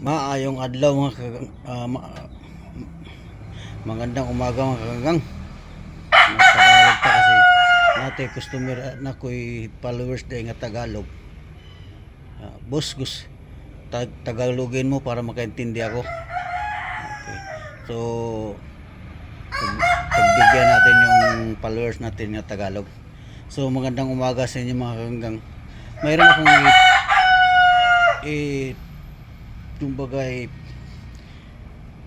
Maayong adlaw mga magandang umaga mga kagagang. Tagalog pa kasi natin customer na ko'y followers day nga Tagalog. Boss, Tagalogin mo para makaintindi ako. Okay. So pagbigyan natin yung followers natin nga Tagalog. So magandang umaga sa inyo mga kagagang. Mayroon akong kumbaga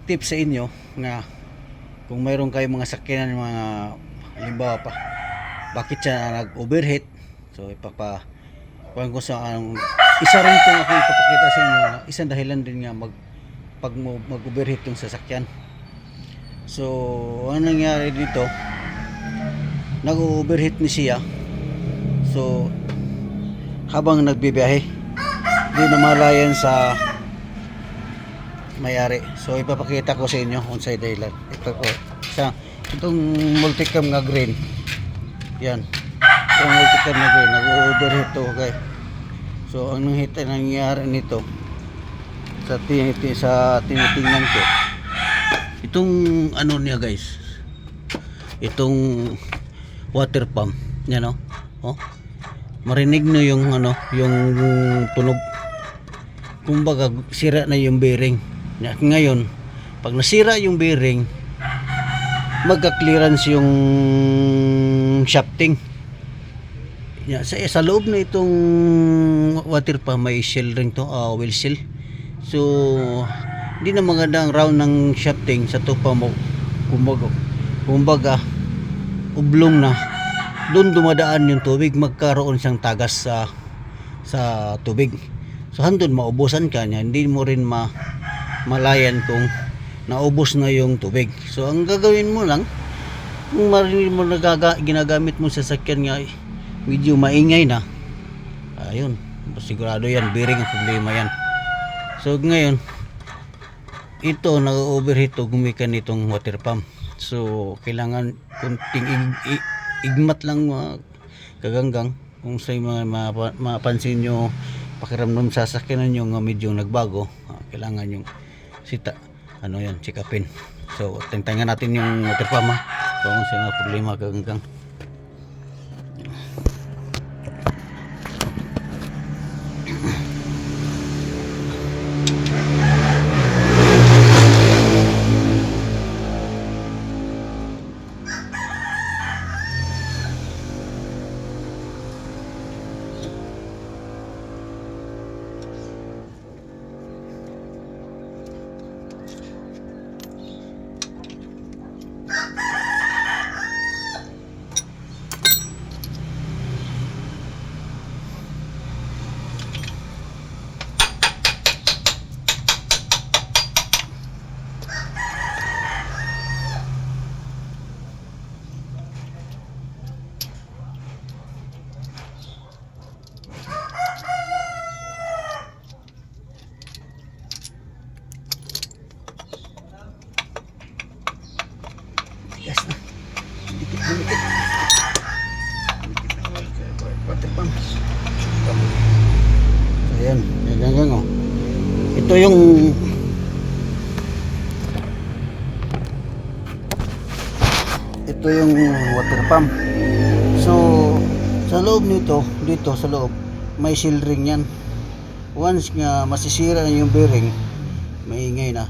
tips sa inyo na kung mayroon kayong mga sakyanan, mga halimbawa pa bakit siya nag-overheat, so kuhan ko sa isa rin itong ako ipapakita sa inyo na isang dahilan din nga pag mag-overheat yung sasakyan. So ano nangyari dito, nag-overheat ni siya. So habang nagbibiyahe, di namalayan sa mayari. So ipapakita ko sa inyo kung sa'yo dahilan. Itong multicam nga green, yan, itong multicam nga green nag-overheat to, okay. So ang nangyari nito sa tinitingnan ko, itong ano niya guys, itong water pump yan, marinig nyo yung yung tunog, kumbaga sira na yung bearing. Ngayon pag nasira yung bearing, magka-clearance yung shafting. Sa loob na itong water pump may seal ring to, oil seal. So hindi na magandang round ng shafting sa tupa mo, kumbaga ublong na, doon dumadaan yung tubig, magkaroon siyang tagas sa tubig. So handun maubusan ka niya, hindi mo rin malayan kung naubos na yung tubig. So ang gagawin mo lang, kung marinig mo ginagamit mo sa sasakyan nga medyo maingay na, ayun, sigurado yan bearing ang problema yan. So ngayon ito nag-overheat o gumikan nitong water pump. So kailangan kunting igmat lang mga kaganggang. Kung sa mapansin nyo pakiramdam sa sasakyan nyo nga medyo nagbago, kailangan yung check-upin. So tingnan natin yung water pump, kung sino problema kaganggang. Yes na. Dikit. Water pump. So, ayan. Ganggang Ito yung water pump. So sa loob nito, dito sa loob may seal ring yan. Once nga masisira na yung bearing, maingay na,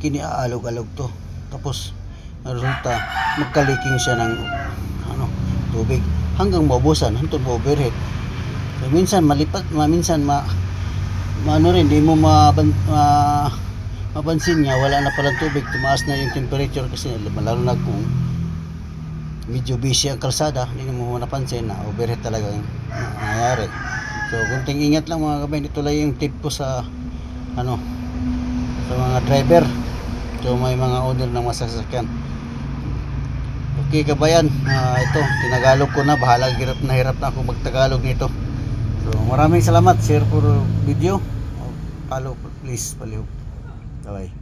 kiniaalog-alog to. Tapos resulta magkaliking siya ng tubig hanggang maubusan, hanggang ma-overheat. So minsan malipat, minsan di mo mapansin nga wala na palang tubig, tumaas na yung temperature kasi lalo na kung medyo busy ang kalsada, hindi mo napansin na overheat talaga yung nangyayari. So kunting ingat lang mga kabay. Ito lang yung tip ko sa sa mga driver, so may mga owner ng masasakyan. Okay kabayan, ito tinagalog ko na, bahala, hirap na ako magtagalog nito. So maraming salamat, share for video, follow please, palihog. Bye bye.